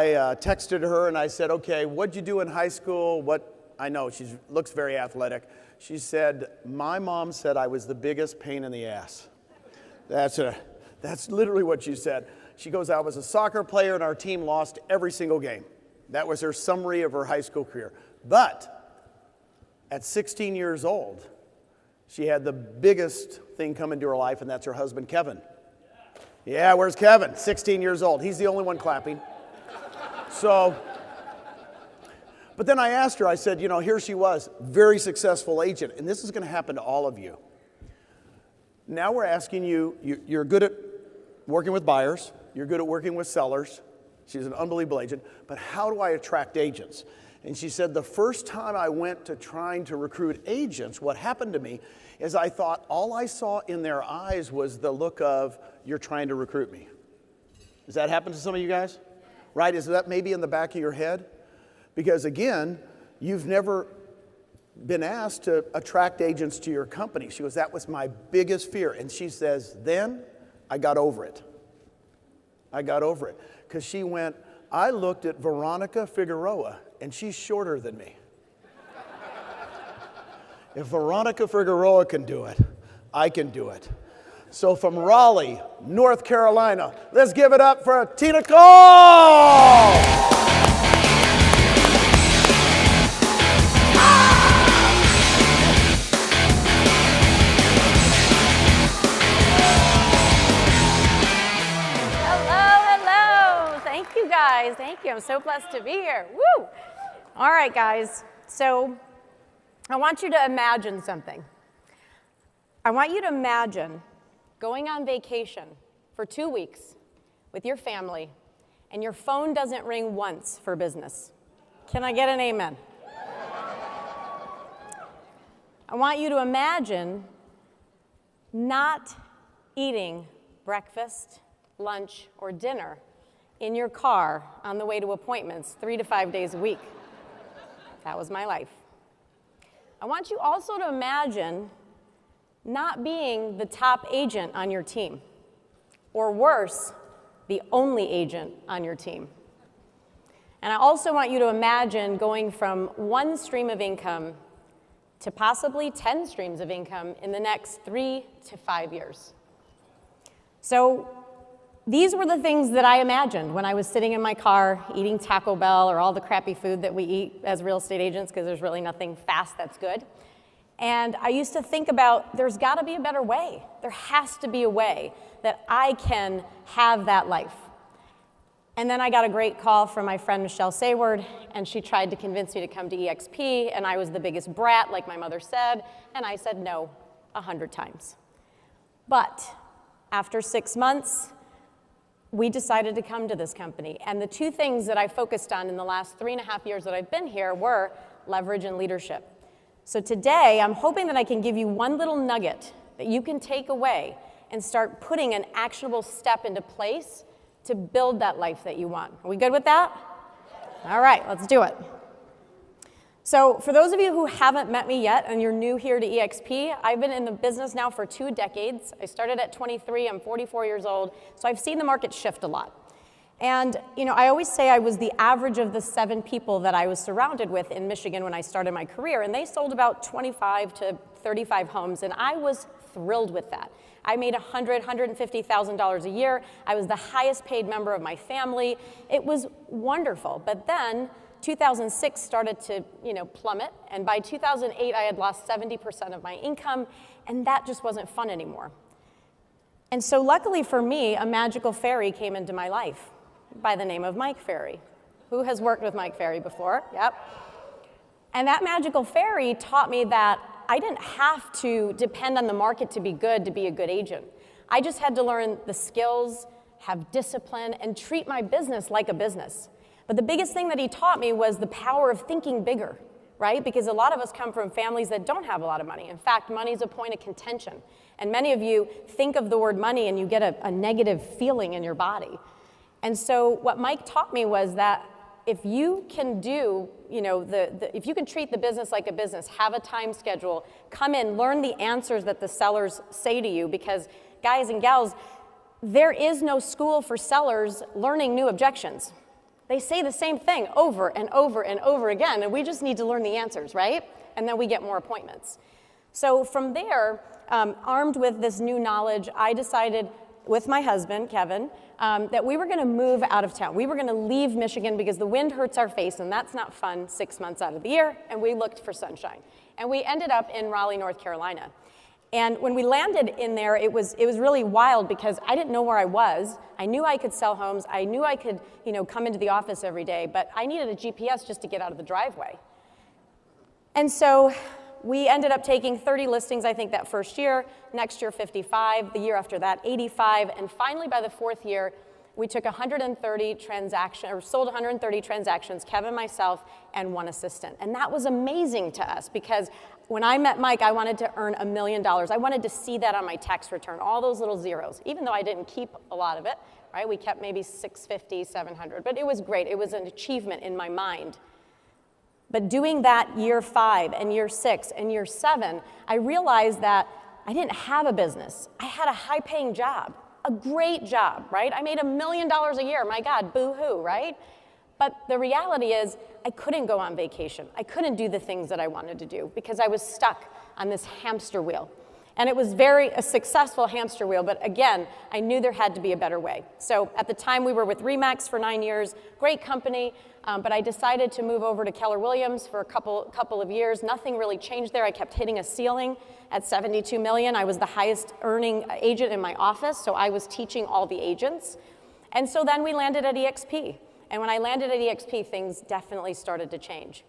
I texted her and I said, okay, what'd you do in high school? I know, she looks very athletic. She said, my mom said I was the biggest pain in the ass. That's literally what she said. She goes, I was a soccer player and our team lost every single game. That was her summary of her high school career. But at 16 years old, she had the biggest thing come into her life, and that's her husband, Kevin. Yeah, where's Kevin? 16 years old. He's the only one clapping. But then I asked her, I said, here she was, very successful agent, and this is going to happen to all of you. Now we're asking you, you're good at working with buyers, you're good at working with sellers. She's an unbelievable agent, but how do I attract agents? And she said, the first time I went to trying to recruit agents, what happened to me is I thought all I saw in their eyes was the look of, you're trying to recruit me. Does that happen to some of you guys? Right? Is that maybe in the back of your head? Because again, you've never been asked to attract agents to your company. She goes, that was my biggest fear. And she says, then I got over it. I got over it. Because she went, I looked at Veronica Figueroa, and she's shorter than me. If Veronica Figueroa can do it, I can do it. So from Raleigh, North Carolina, let's give it up for Tina Caul! Thank you. I'm so blessed to be here. Woo! All right, guys. So I want you to imagine something. I want you to imagine going on vacation for 2 weeks with your family, and your phone doesn't ring once for business. Can I get an amen? I want you to imagine not eating breakfast, lunch, or dinner in your car on the way to appointments 3 to 5 days a week. That was my life. I want you also to imagine not being the top agent on your team, or worse, the only agent on your team. And I also want you to imagine going from one stream of income to possibly 10 streams of income in the next 3 to 5 years. So these were the things that I imagined when I was sitting in my car eating Taco Bell or all the crappy food that we eat as real estate agents, because there's really nothing fast that's good. And I used to think about, there's got to be a better way. There has to be a way that I can have that life. And then I got a great call from my friend Michelle Sayward, and she tried to convince me to come to eXp, and I was the biggest brat, like my mother said, and I said no 100 times. But after 6 months, we decided to come to this company. And the two things that I focused on in the last 3.5 years that I've been here were leverage and leadership. So today, I'm hoping that I can give you one little nugget that you can take away and start putting an actionable step into place to build that life that you want. Are we good with that? All right, let's do it. So for those of you who haven't met me yet and you're new here to eXp, I've been in the business now for 2 decades. I started at 23, I'm 44 years old, so I've seen the market shift a lot. And I always say I was the average of the 7 people that I was surrounded with in Michigan when I started my career, and they sold about 25 to 35 homes, and I was thrilled with that. I made $100,000, $150,000 a year. I was the highest paid member of my family. It was wonderful, but then 2006 started to, plummet, and by 2008 I had lost 70% of my income, and that just wasn't fun anymore. And so luckily for me, a magical fairy came into my life by the name of Mike Ferry. Who has worked with Mike Ferry before? Yep. And that magical fairy taught me that I didn't have to depend on the market to be a good agent. I just had to learn the skills, have discipline, and treat my business like a business. But the biggest thing that he taught me was the power of thinking bigger, right? Because a lot of us come from families that don't have a lot of money. In fact, money is a point of contention. And many of you think of the word money and you get a negative feeling in your body. And so what Mike taught me was that if you can do, if you can treat the business like a business, have a time schedule, come in, learn the answers that the sellers say to you, because guys and gals, there is no school for sellers learning new objections. They say the same thing over and over and over again, and we just need to learn the answers, right? And then we get more appointments. So from there, armed with this new knowledge, I decided with my husband, Kevin, that we were going to move out of town. We were going to leave Michigan because the wind hurts our face, and that's not fun 6 months out of the year, and we looked for sunshine. And we ended up in Raleigh, North Carolina. And when we landed in there, it was really wild because I didn't know where I was. I knew I could sell homes. I knew I could, come into the office every day, but I needed a GPS just to get out of the driveway. And so we ended up taking 30 listings, I think, that first year. Next year, 55. The year after that, 85. And finally, by the fourth year, we took 130 transactions, or sold 130 transactions, Kevin, myself, and one assistant. And that was amazing to us because when I met Mike, I wanted to earn $1 million. I wanted to see that on my tax return, all those little zeros, even though I didn't keep a lot of it, right? We kept maybe 650, 700, but it was great. It was an achievement in my mind. But doing that year 5 and year 6 and year 7, I realized that I didn't have a business. I had a high-paying job, a great job, right? I made $1 million a year. My God, boo-hoo, right? But the reality is I couldn't go on vacation. I couldn't do the things that I wanted to do because I was stuck on this hamster wheel. And it was a successful hamster wheel, but again, I knew there had to be a better way. So at the time, we were with RE/MAX for 9 years, great company, but I decided to move over to Keller Williams for a couple of years. Nothing really changed there. I kept hitting a ceiling at $72 million. I was the highest earning agent in my office, so I was teaching all the agents. And so then we landed at eXp. And when I landed at eXp, things definitely started to change.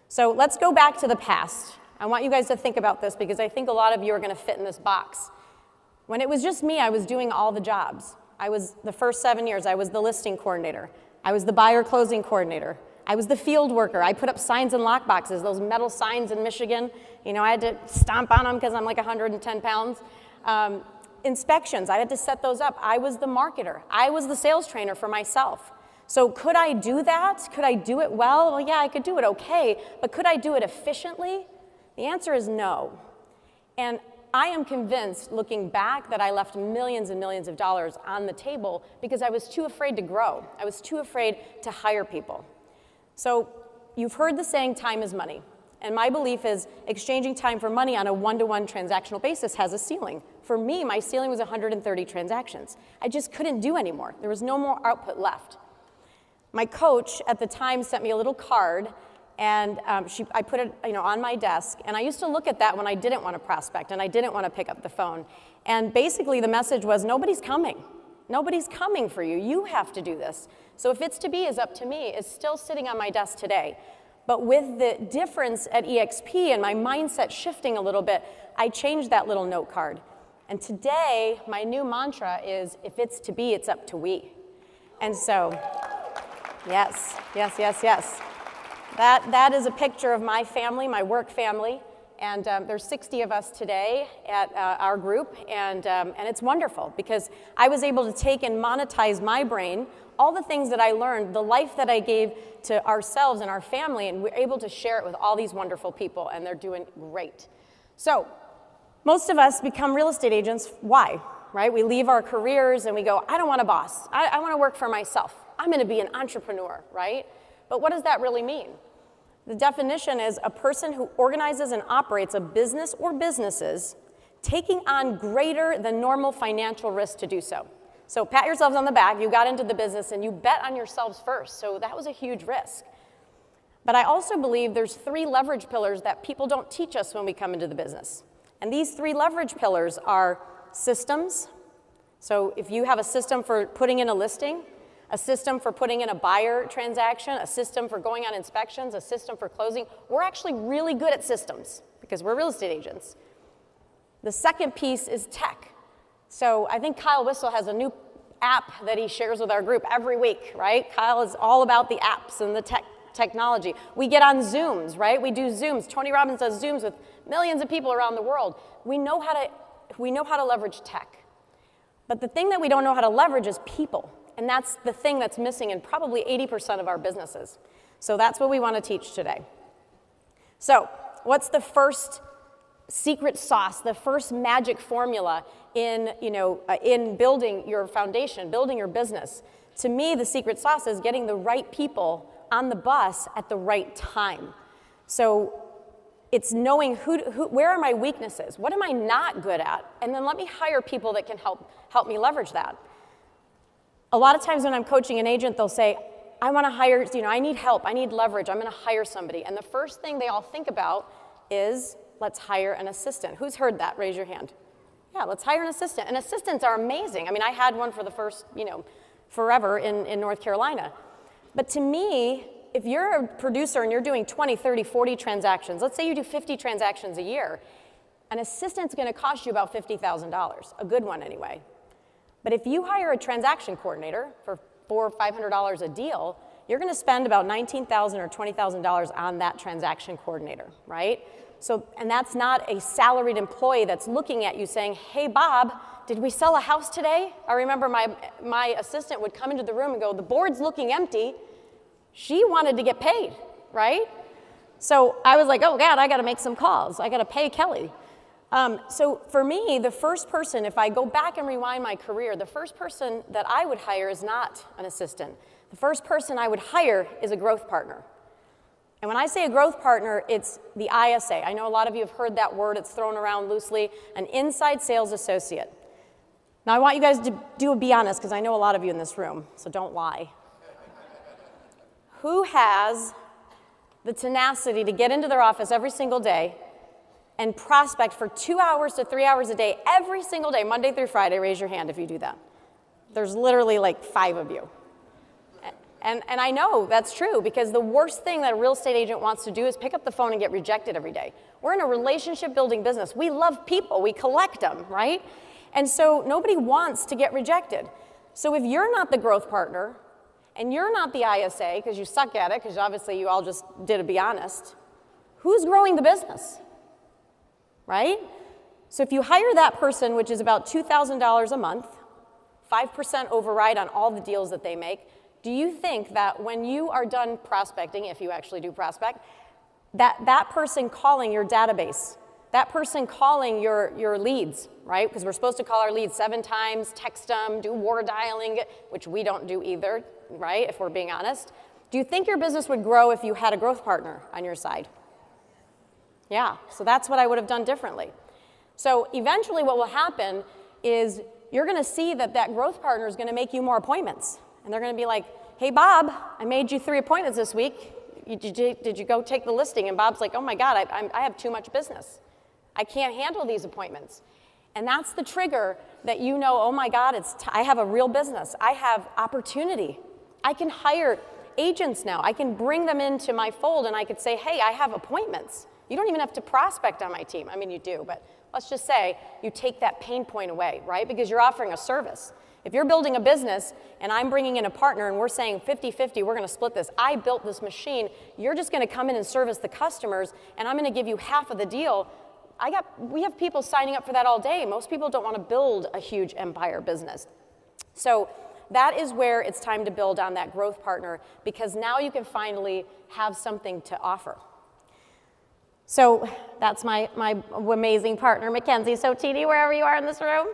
So let's go back to the past. I want you guys to think about this because I think a lot of you are going to fit in this box. When it was just me, I was doing all the jobs. The first 7 years, I was the listing coordinator. I was the buyer closing coordinator. I was the field worker. I put up signs and lock boxes, those metal signs in Michigan. I had to stomp on them because I'm like 110 pounds. Inspections, I had to set those up. I was the marketer. I was the sales trainer for myself. So could I do that? Could I do it well? Well, yeah, I could do it okay, but could I do it efficiently? The answer is no. And I am convinced, looking back, that I left millions and millions of dollars on the table because I was too afraid to grow. I was too afraid to hire people. So you've heard the saying, time is money. And my belief is exchanging time for money on a one-to-one transactional basis has a ceiling. For me, my ceiling was 130 transactions. I just couldn't do anymore. There was no more output left. My coach at the time sent me a little card, and I put it on my desk, and I used to look at that when I didn't want to prospect and I didn't want to pick up the phone. And basically the message was, nobody's coming. Nobody's coming for you. You have to do this. So if it's to be is up to me is still sitting on my desk today. But with the difference at eXp and my mindset shifting a little bit, I changed that little note card. And today, my new mantra is, if it's to be, it's up to we. And so, yes. That is a picture of my family, my work family, and there's 60 of us today at our group, and it's wonderful because I was able to take and monetize my brain, all the things that I learned, the life that I gave to ourselves and our family, and we're able to share it with all these wonderful people, and they're doing great. So most of us become real estate agents. Why? Right? We leave our careers and we go, I don't want a boss. I want to work for myself. I'm going to be an entrepreneur, right? But what does that really mean? The definition is a person who organizes and operates a business or businesses taking on greater than normal financial risk to do so. So pat yourselves on the back. You got into the business and you bet on yourselves first. So that was a huge risk. But I also believe there's 3 leverage pillars that people don't teach us when we come into the business. And these 3 leverage pillars are systems. So if you have a system for putting in a listing, a system for putting in a buyer transaction, a system for going on inspections, a system for closing. We're actually really good at systems because we're real estate agents. The second piece is tech. So I think Kyle Whistle has a new app that he shares with our group every week, right? Kyle is all about the apps and the technology. We get on Zooms, right? We do Zooms. Tony Robbins does Zooms with millions of people around the world. We know how to leverage tech. But the thing that we don't know how to leverage is people. And that's the thing that's missing in probably 80% of our businesses. So that's what we want to teach today. So what's the first secret sauce, the first magic formula in building your foundation, building your business? To me, the secret sauce is getting the right people on the bus at the right time. So it's knowing where are my weaknesses? What am I not good at? And then let me hire people that can help me leverage that. A lot of times when I'm coaching an agent, they'll say, I want to hire, I need help, I need leverage, I'm going to hire somebody. And the first thing they all think about is, let's hire an assistant. Who's heard that? Raise your hand. Yeah, let's hire an assistant. And assistants are amazing. I mean, I had one for the first, forever in North Carolina. But to me, if you're a producer and you're doing 20, 30, 40 transactions, let's say you do 50 transactions a year, an assistant's going to cost you about $50,000, a good one anyway. But if you hire a transaction coordinator for $400 or $500 a deal, you're going to spend about $19,000 or $20,000 on that transaction coordinator, right? So, and that's not a salaried employee that's looking at you saying, hey, Bob, did we sell a house today? I remember my assistant would come into the room and go, the board's looking empty. She wanted to get paid, right? So I was like, oh, God, I got to make some calls. I got to pay Kelly. So for me, the first person, if I go back and rewind my career, the first person that I would hire is not an assistant. The first person I would hire is a growth partner. And when I say a growth partner, it's the ISA. I know a lot of you have heard that word. It's thrown around loosely, an inside sales associate. Now, I want you guys to be honest, because I know a lot of you in this room, so don't lie. Who has the tenacity to get into their office every single day and prospect for 2 hours to 3 hours a day, every single day, Monday through Friday? Raise your hand if you do that. There's literally like 5 of you. And I know that's true, because the worst thing that a real estate agent wants to do is pick up the phone and get rejected every day. We're in a relationship building business. We love people. We collect them, right? And so nobody wants to get rejected. So if you're not the growth partner and you're not the ISA, because you suck at it, because obviously you all just did, to be honest, who's growing the business, right? So if you hire that person, which is about $2,000 a month, 5% override on all the deals that they make, do you think that when you are done prospecting, if you actually do prospect, that person calling your database, that person calling your leads, right? Because we're supposed to call our leads 7 times, text them, do war dialing, which we don't do either, right, if we're being honest. Do you think your business would grow if you had a growth partner on your side? Yeah, so that's what I would have done differently. So eventually what will happen is you're going to see that growth partner is going to make you more appointments. And they're going to be like, hey, Bob, I made you 3 appointments this week. Did you go take the listing? And Bob's like, oh, my God, I have too much business. I can't handle these appointments. And that's the trigger that you know, oh, my God, I have a real business. I have opportunity. I can hire agents now. I can bring them into my fold, and I could say, hey, I have appointments. You don't even have to prospect on my team. I mean, you do, but let's just say you take that pain point away, right? Because you're offering a service. If you're building a business and I'm bringing in a partner and we're saying 50-50, we're going to split this. I built this machine. You're just going to come in and service the customers, and I'm going to give you half of the deal. We have people signing up for that all day. Most people don't want to build a huge empire business. So that is where it's time to build on that growth partner, because now you can finally have something to offer. So that's my amazing partner, Mackenzie. So Tini, wherever you are in this room,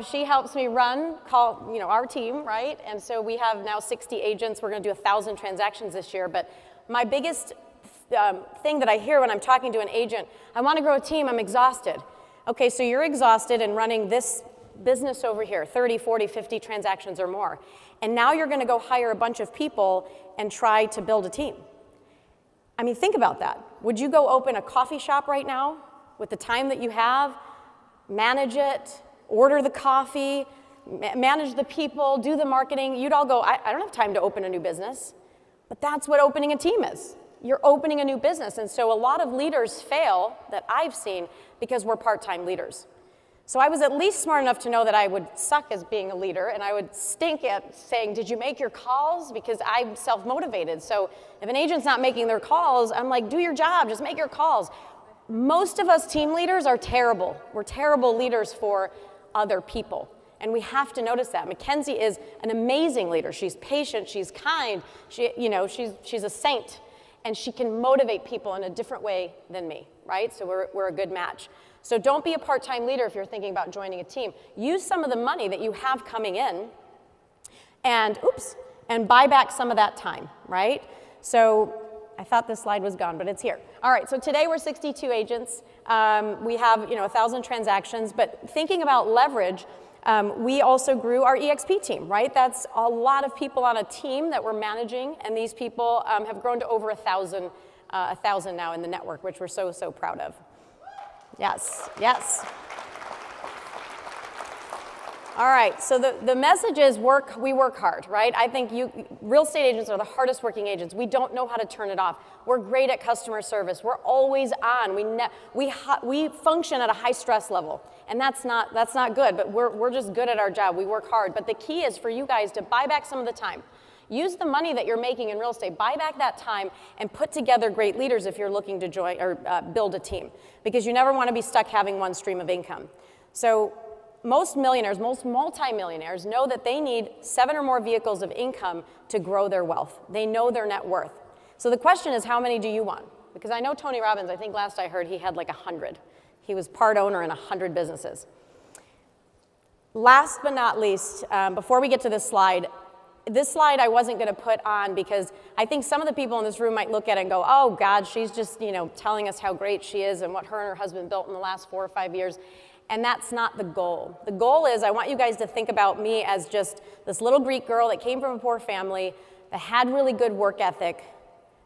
she helps me run our team, right? And so we have now 60 agents. We're going to do 1,000 transactions this year. But my biggest thing that I hear when I'm talking to an agent, I want to grow a team, I'm exhausted. Okay, so you're exhausted in running this business over here, 30, 40, 50 transactions or more. And now you're going to go hire a bunch of people and try to build a team. I mean, think about that. Would you go open a coffee shop right now with the time that you have, manage it, order the coffee, manage the people, do the marketing? You'd all go, I don't have time to open a new business. But that's what opening a team is. You're opening a new business. And so a lot of leaders fail that I've seen because we're part-time leaders. So I was at least smart enough to know that I would suck as being a leader, and I would stink at saying, did you make your calls? Because I'm self-motivated. So if an agent's not making their calls, I'm like, do your job, just make your calls. Most of us team leaders are terrible. We're terrible leaders for other people. And we have to notice that. Mackenzie is an amazing leader. She's patient, she's kind, she's a saint, and she can motivate people in a different way than me, right? So we're a good match. So don't be a part-time leader if you're thinking about joining a team. Use some of the money that you have coming in and buy back some of that time, right? So I thought this slide was gone, but it's here. All right, so today we're 62 agents. We have 1,000 transactions, but thinking about leverage, we also grew our eXp team, right? That's a lot of people on a team that we're managing, and these people have grown to over 1,000 now in the network, which we're so, so proud of. Yes, yes. All right, so the message is we work hard, right? I think real estate agents are the hardest working agents. We don't know how to turn it off. We're great at customer service. We're always on. We function at a high stress level, and that's not good, but we're just good at our job. We work hard, but the key is for you guys to buy back some of the time. Use the money that you're making in real estate, buy back that time, and put together great leaders if you're looking to join or build a team, because you never want to be stuck having one stream of income. So most millionaires, most multimillionaires know that they need 7 or more vehicles of income to grow their wealth. They know their net worth. So the question is, how many do you want? Because I know Tony Robbins, I think last I heard he had like 100. He was part owner in 100 businesses. Last but not least, before we get to this slide I wasn't going to put on because I think some of the people in this room might look at it and go, oh God, she's just telling us how great she is and what her and her husband built in the last 4 or 5 years. And that's not the goal. The goal is I want you guys to think about me as just this little Greek girl that came from a poor family, that had really good work ethic,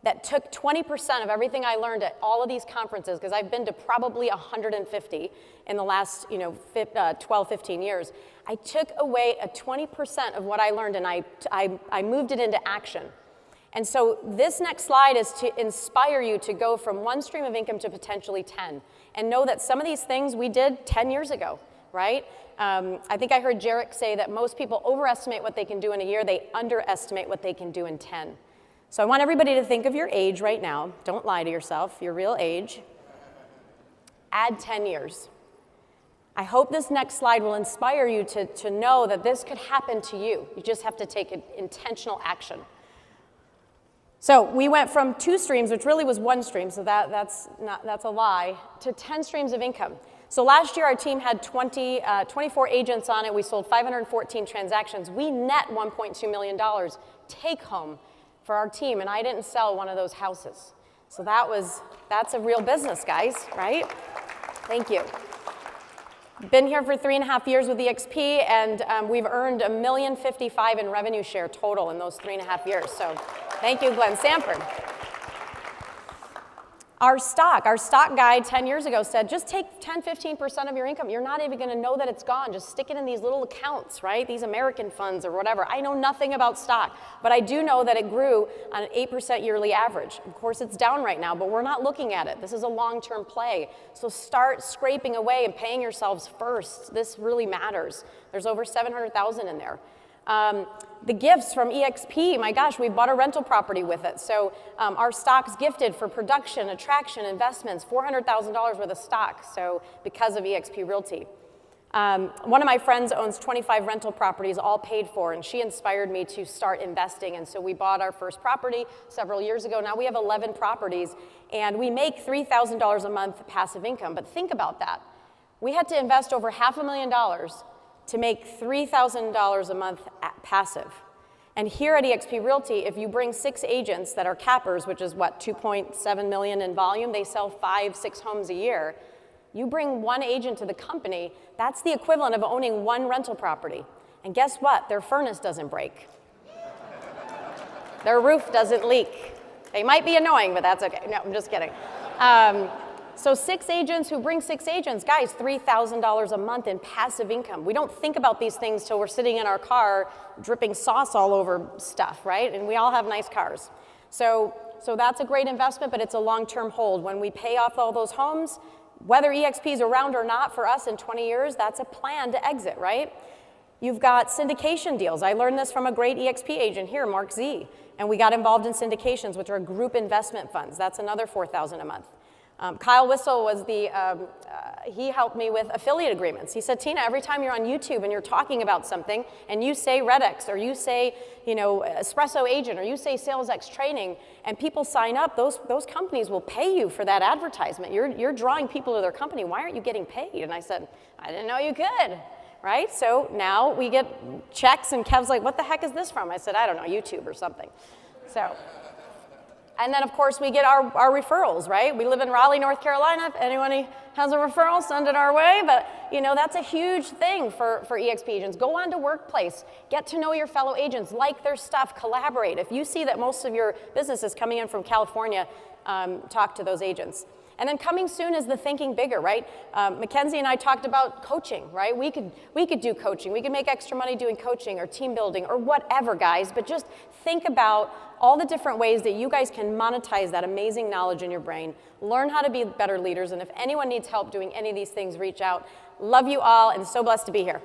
that took 20% of everything I learned at all of these conferences, because I've been to probably 150 in the last 12, 15 years. I took away 20% of what I learned and I moved it into action. And so this next slide is to inspire you to go from one stream of income to potentially 10. And know that some of these things we did 10 years ago, right? I think I heard Jarek say that most people overestimate what they can do in a year, they underestimate what they can do in 10. So I want everybody to think of your age right now. Don't lie to yourself, your real age. Add 10 years. I hope this next slide will inspire you to know that this could happen to you. You just have to take intentional action. So we went from 2 streams, which really was 1 stream, so that's a lie, to 10 streams of income. So last year our team had 24 agents on it. We sold 514 transactions. We net $1.2 million take home for our team, and I didn't sell one of those houses. So that's a real business, guys, right? Thank you. Been here for 3.5 years with eXp, and we've earned $1.055 million in revenue share total in those 3.5 years. So thank you, Glenn Sanford. Our stock guide 10 years ago said, just take 10, 15% of your income. You're not even going to know that it's gone. Just stick it in these little accounts, right? These American funds or whatever. I know nothing about stock, but I do know that it grew on an 8% yearly average. Of course, it's down right now, but we're not looking at it. This is a long-term play. So start scraping away and paying yourselves first. This really matters. There's over 700,000 in there. The gifts from eXp, my gosh, we bought a rental property with it. So our stock's gifted for production, attraction, investments, $400,000 worth of stock, so because of eXp Realty. One of my friends owns 25 rental properties, all paid for, and she inspired me to start investing, and so we bought our first property several years ago. Now we have 11 properties, and we make $3,000 a month passive income, but think about that. We had to invest over $500,000 to make $3,000 a month passive. And here at eXp Realty, if you bring 6 agents that are cappers, which is what, 2.7 million in volume, they sell 5, 6 homes a year. You bring 1 agent to the company, that's the equivalent of owning 1 rental property. And guess what? Their furnace doesn't break. Their roof doesn't leak. They might be annoying, but that's okay. No, I'm just kidding. So 6 agents who bring 6 agents, guys, $3,000 a month in passive income. We don't think about these things till we're sitting in our car dripping sauce all over stuff, right? And we all have nice cars. So that's a great investment, but it's a long-term hold. When we pay off all those homes, whether eXp is around or not for us in 20 years, that's a plan to exit, right? You've got syndication deals. I learned this from a great eXp agent here, Mark Z. And we got involved in syndications, which are group investment funds. That's another $4,000 a month. Kyle Whistle was he helped me with affiliate agreements. He said, Tina, every time you're on YouTube and you're talking about something and you say RedX or you say, Espresso Agent or you say SalesX Training and people sign up, those companies will pay you for that advertisement. You're drawing people to their company. Why aren't you getting paid? And I said, I didn't know you could. right? So now we get checks, and Kev's like, what the heck is this from? I said, I don't know, YouTube or something. So, and then of course we get our referrals, right? We live in Raleigh, North Carolina. If anyone has a referral, send it our way. But you know, that's a huge thing for eXp agents. Go on to Workplace, get to know your fellow agents, like their stuff, collaborate. If you see that most of your business is coming in from California, talk to those agents. And then coming soon is the thinking bigger, right? Mackenzie and I talked about coaching, right? We could do coaching. We could make extra money doing coaching or team building or whatever, guys. But just think about all the different ways that you guys can monetize that amazing knowledge in your brain. Learn how to be better leaders. And if anyone needs help doing any of these things, reach out. Love you all, and so blessed to be here.